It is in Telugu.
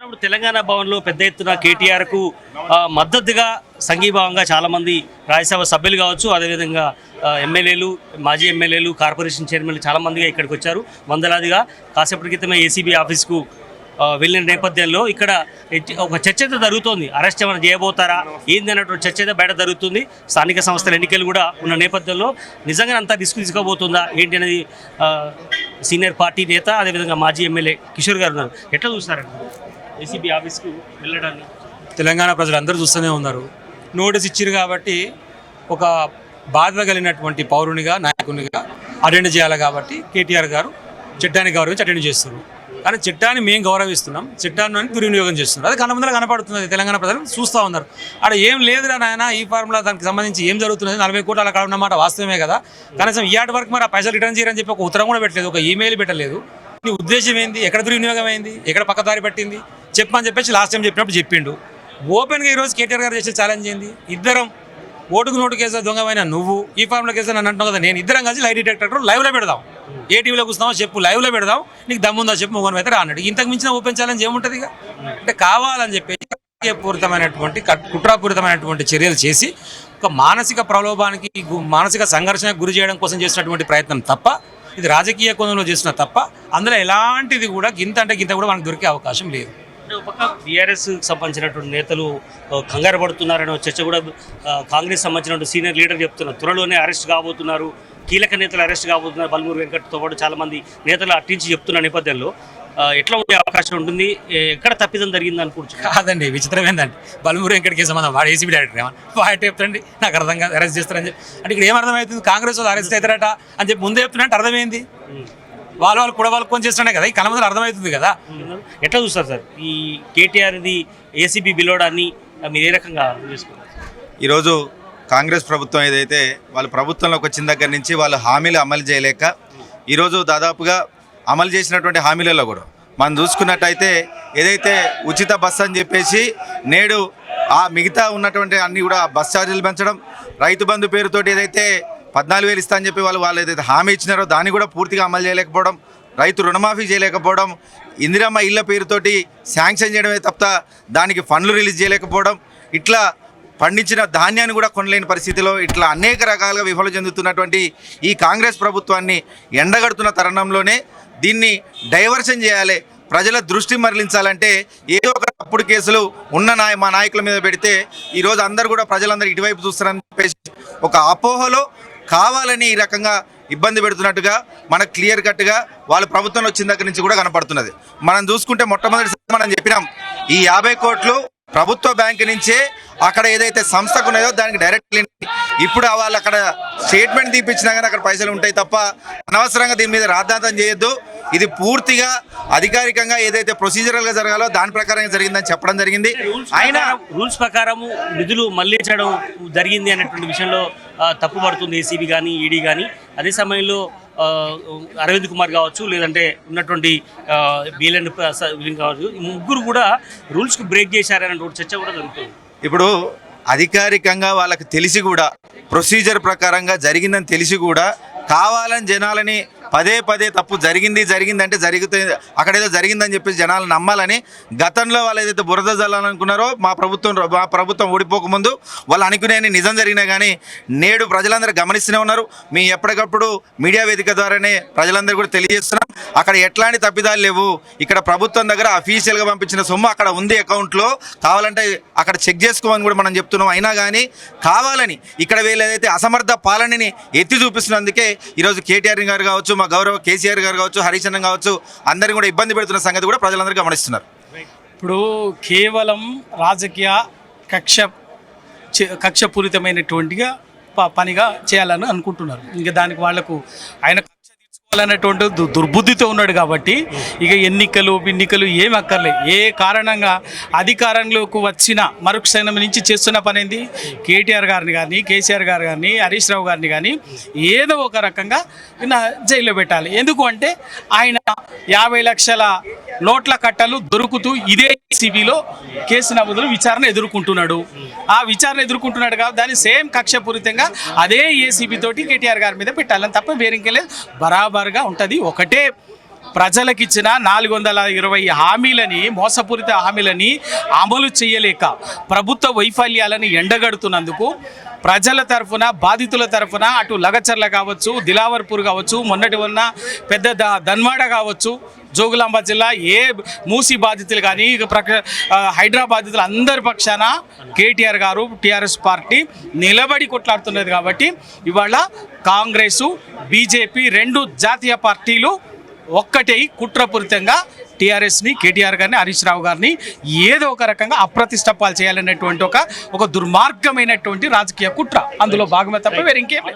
ఇప్పుడు తెలంగాణ భవన్లో పెద్ద ఎత్తున కేటీఆర్కు మద్దతుగా సంఘీభావంగా చాలామంది రాజ్యసభ సభ్యులు కావచ్చు, అదేవిధంగా ఎమ్మెల్యేలు, మాజీ ఎమ్మెల్యేలు, కార్పొరేషన్ చైర్మన్లు చాలామందిగా ఇక్కడికి వచ్చారు. వందలాదిగా కాసేపటి క్రితమే ఏసీబీ ఆఫీస్కు వెళ్ళిన నేపథ్యంలో ఇక్కడ ఒక చర్చ అయితే జరుగుతోంది. అరెస్ట్ ఏమైనా చేయబోతారా ఏంది అన్నటువంటి చర్చ అయితే బయట జరుగుతుంది. స్థానిక సంస్థల ఎన్నికలు కూడా ఉన్న నేపథ్యంలో నిజంగా అంతా రిస్క్ తీసుకోబోతుందా ఏంటి అనేది సీనియర్ పార్టీ నేత, అదేవిధంగా మాజీ ఎమ్మెల్యే కిషోర్ గారు ఉన్నారు. ఎట్లా చూస్తారండి ఏసీబీ ఆఫీస్కు వెళ్ళడాన్ని? తెలంగాణ ప్రజలందరూ చూస్తూనే ఉన్నారు. నోటీస్ ఇచ్చారు కాబట్టి ఒక బాధ్యత కలిగినటువంటి పౌరునిగా, నాయకునిగా అటెండ్ చేయాలి కాబట్టి కేటీఆర్ గారు చట్టాన్ని గౌరవించి అటెండ్ చేస్తున్నారు. కానీ చట్టాన్ని మేము గౌరవిస్తున్నాం, చట్టాన్ని దుర్వినియోగం చేస్తున్నారు. అది కనబడుతుంది, కనపడుతుంది. తెలంగాణ ప్రజలు చూస్తూ ఉన్నారు. అక్కడ ఏం లేదురా నాయన, ఈ ఫార్ములా దానికి సంబంధించి ఏం జరుగుతున్నది, 40 కోట్లు అక్కడ ఉన్నమాట వాస్తవమే కదా. కనీసం ఇయాటి వరకు మరి ఆ పైసలు రిటర్న్ చేయరని చెప్పి ఒక ఉత్తరం కూడా పెట్టలేదు, ఒక ఈమెయిల్ పెట్టలేదు. నీ ఉద్దేశం ఏంది? ఎక్కడ దుర్వినియోగం అయింది? ఎక్కడ పక్కదారి పట్టింది చెప్పని చెప్పేసి లాస్ట్ టైం చెప్పినప్పుడు చెప్పిండు. ఓపెన్గా ఈరోజు కేటీఆర్ గారు చేసే ఛాలెంజ్ ఏంది? ఇద్దరం ఓటుకు నోటు కేసు దొంగమైన నువ్వు, ఈ ఫార్ములా కేసు నన్ను అంటున్నావు కదా, నేను ఇద్దరం కలిసి లై డిటెక్టర్ లైవ్లో పెడదాం. ఏ టీవీలో కూర్చున్నావో చెప్పు, లైవ్లో పెడదాం. నీకు దమ్ముందా చెప్పు, మొగన్ అయితే అన్నాడు. ఇంతకు మించిన ఓపెన్ ఛాలెంజ్ ఏముంటుంది? ఇక అంటే కావాలని చెప్పేసి పూరితమైనటువంటి కుట్రాపూరితమైనటువంటి చర్యలు చేసి ఒక మానసిక ప్రలోభానికి, మానసిక సంఘర్షణకు గురి చేయడం కోసం చేసినటువంటి ప్రయత్నం తప్ప, ఇది రాజకీయ కోణంలో చేసిన తప్ప అందులో ఎలాంటిది కూడా గింత అంటే గింత కూడా మనకు దొరికే అవకాశం లేదు. ఒక పక్క బీఆర్ఎస్ సంబంధించినటువంటి నేతలు కంగారు పడుతున్నారనే చర్చ కూడా కాంగ్రెస్ సంబంధించినటువంటి సీనియర్ లీడర్ చెప్తున్నారు. త్వరలోనే అరెస్ట్ కాబోతున్నారు, కీలక నేతలు అరెస్ట్ కాబోతున్నారు. బల్మూరు వెంకట్తో పాటు చాలామంది నేతలు అట్టించి చెప్తున్న నేపథ్యంలో ఎట్లా ఉండే అవకాశం ఉంటుంది? ఎక్కడ తప్పిదం జరిగింది అనుకుంటున్నారు? కాదండి, విచిత్రం ఏంటంటే బల్మూరు వెంకటకి సంబంధం వాడు ఏసీబీ డైరెక్టర్ ఏమన్నా వాటి చెప్తాండి, నాకు అర్థం కాదు. అరెస్ట్ చేస్తారని చెప్పి అంటే ఇక్కడ ఏమర్థమవుతుంది? కాంగ్రెస్ వాళ్ళు అరెస్ట్ అవుతారట అని చెప్పి ముందే చెప్తున్నట్టు అర్థమైంది. వాళ్ళు కూడా వాళ్ళు కొని చేస్తున్నాయి కదా, ఈ కలమందరూ అర్థమవుతుంది కదా. ఎట్లా చూస్తారు సార్ ఈ కేటీఆర్ది ఏసీబీ బిలోడాన్ని మీరు ఏ రకంగా చూసుకున్నారు? ఈరోజు కాంగ్రెస్ ప్రభుత్వం ఏదైతే వాళ్ళు ప్రభుత్వంలోకి వచ్చిన దగ్గర నుంచి వాళ్ళు హామీలు అమలు చేయలేక ఈరోజు దాదాపుగా అమలు చేసినటువంటి హామీలలో కూడా మనం చూసుకున్నట్టయితే ఏదైతే ఉచిత బస్సు అని చెప్పేసి నేడు ఆ మిగతా ఉన్నటువంటి అన్నీ కూడా బస్ ఛార్జీలు పెంచడం, రైతు బంధు పేరుతోటి ఏదైతే 14,000 ఇస్తా అని చెప్పి వాళ్ళు ఏదైతే హామీ ఇచ్చినారో దాన్ని కూడా పూర్తిగా అమలు చేయలేకపోవడం, రైతు రుణమాఫీ చేయలేకపోవడం, ఇందిరమ్మ ఇళ్ల పేరుతోటి శాంక్షన్ చేయడమే తప్ప దానికి ఫండ్లు రిలీజ్ చేయలేకపోవడం, ఇట్లా పండించిన ధాన్యాన్ని కూడా కొనలేని పరిస్థితిలో ఇట్లా అనేక రకాలుగా విఫలం చెందుతున్నటువంటి ఈ కాంగ్రెస్ ప్రభుత్వాన్ని ఎండగడుతున్న తరుణంలోనే దీన్ని డైవర్షన్ చేయాలి, ప్రజల దృష్టి మరలించాలంటే ఏదో ఒక తప్పుడు కేసులు ఉన్న మా నాయకుల మీద పెడితే ఈరోజు అందరూ కూడా ప్రజలందరూ ఇటువైపు చూస్తారని చెప్పేసి ఒక అపోహలో కావాలని ఈ రకంగా ఇబ్బంది పెడుతున్నట్టుగా మనకు క్లియర్ కట్గా వాళ్ళు ప్రభుత్వంలో వచ్చిన దగ్గర నుంచి కూడా కనపడుతున్నది. మనం చూసుకుంటే మొట్టమొదటిసారి మనం చెప్పినాం ఈ 50 కోట్లు ప్రభుత్వ బ్యాంకు నుంచే అక్కడ ఏదైతే సంస్థకు ఉన్నదో దానికి డైరెక్ట్, ఇప్పుడు వాళ్ళు అక్కడ స్టేట్మెంట్ తీపిచ్చినా కానీ అక్కడ పైసలు ఉంటాయి తప్ప అనవసరంగా దీని మీద రాద్ధాంతం చేయొద్దు. ఇది పూర్తిగా అధికారికంగా ఏదైతే ప్రొసీజరల్గా జరగాలో దాని ప్రకారంగా జరిగిందని చెప్పడం జరిగింది. అయినా రూల్స్ ప్రకారము నిధులు మళ్లించడం జరిగింది అనేటువంటి విషయంలో తప్పుపడుతుంది ఏసీబీ కానీ, ఈడీ కానీ. అదే సమయంలో అరవింద్ కుమార్ కావచ్చు, లేదంటే ఉన్నటువంటి బీఎల్ఎన్ కావచ్చు, ఈ ముగ్గురు కూడా రూల్స్కి బ్రేక్ చేశారనేటువంటి చర్చ కూడా జరుగుతుంది. ఇప్పుడు అధికారికంగా వాళ్ళకి తెలిసి కూడా ప్రొసీజర్ ప్రకారంగా జరిగిందని తెలిసి కూడా కావాలని జనాలని పదే పదే తప్పు జరిగిందంటే జరుగుతుంది, అక్కడేదో జరిగిందని చెప్పేసి జనాలు నమ్మాలని గతంలో వాళ్ళు ఏదైతే బురద జల్లాలనుకున్నారో మా ప్రభుత్వం ఓడిపోకముందు వాళ్ళు అనుకునే నిజం జరిగినా కానీ నేడు ప్రజలందరూ గమనిస్తూనే ఉన్నారు. మీ ఎప్పటికప్పుడు మీడియా వేదిక ద్వారానే ప్రజలందరూ కూడా తెలియజేస్తున్నాం, అక్కడ ఎట్లాంటి తప్పిదాలు లేవు. ఇక్కడ ప్రభుత్వం దగ్గర అఫీషియల్గా పంపించిన సొమ్ము అక్కడ ఉంది అకౌంట్లో, కావాలంటే అక్కడ చెక్ చేసుకోమని కూడా మనం చెప్తున్నాం. అయినా కానీ కావాలని ఇక్కడ వీళ్ళు ఏదైతే అసమర్థ పాలనని ఎత్తి చూపిస్తున్నందుకే ఈరోజు కేటీఆర్ గారు కావచ్చు, మా గౌరవ కేసీఆర్ గారు కావచ్చు, హరీష్ అన్న కావచ్చు, అందరినీ కూడా ఇబ్బంది పెడుతున్న సంగతి కూడా ప్రజలందరూ గమనిస్తున్నారు. ఇప్పుడు కేవలం రాజకీయ కక్షపూరితమైనటువంటిగా పనిగా చేయాలని అనుకుంటున్నారు. ఇంకా దానికి వాళ్లకు ఆయన కక్ష తీర్చుకోవాలనేటువంటి దుర్బుద్ధితో ఉన్నాడు కాబట్టి ఇక ఎన్నికలు ఏమి అక్కర్లే. ఏ కారణంగా అధికారంలోకి వచ్చిన మరుక్షణం నుంచి చేస్తున్న పని ఏంది? కేటీఆర్ గారిని కానీ, కేసీఆర్ గారు కానీ, హరీష్ రావు గారిని కానీ ఏదో ఒక రకంగా జైల్లో పెట్టాలి. ఎందుకు అంటే ఆయన 50 లక్షల నోట్ల కట్టలు దొరుకుతూ ఇదే ఏసీబీలో కేసు నమోదులు విచారణ ఎదుర్కొంటున్నాడు. ఆ విచారణ ఎదుర్కొంటున్నాడు కాబట్టి దాన్ని సేమ్ కక్షపూరితంగా అదే ఏసీబీ తోటి కేటీఆర్ గారి మీద పెట్టాలని తప్ప వేరేంకే లేదు. బరాబర్గా ఉంటుంది. ఒకటే ప్రజలకిచ్చిన 420 హామీలని, మోసపూరిత హామీలని అమలు చేయలేక ప్రభుత్వ వైఫల్యాలను ఎండగడుతున్నందుకు ప్రజల తరఫున, బాధితుల తరఫున అటు లగచర్ల కావచ్చు, దిలావర్పూర్ కావచ్చు, మొన్నటి ఉన్న పెద్ద ధన్వాడ కావచ్చు, జోగులాంబ జిల్లా ఏ మూసి బాధితులు కానీ హైడ్రా బాధితులు అందరి పక్షాన కేటీఆర్ గారు, టీఆర్ఎస్ పార్టీ నిలబడి కొట్లాడుతున్నది. కాబట్టి ఇవాళ కాంగ్రెసు, బీజేపీ 2 జాతీయ పార్టీలు ఒక్కటే కుట్రపూరితంగా టీఆర్ఎస్ని, కేటీఆర్ గారిని, హరీష్ రావు గారిని ఏదో ఒక రకంగా అప్రతిష్టపాలు చేయాలనేటువంటి ఒక దుర్మార్గమైనటువంటి రాజకీయ కుట్ర అందులో భాగమే తప్ప వేరే ఇంకేం లేదు.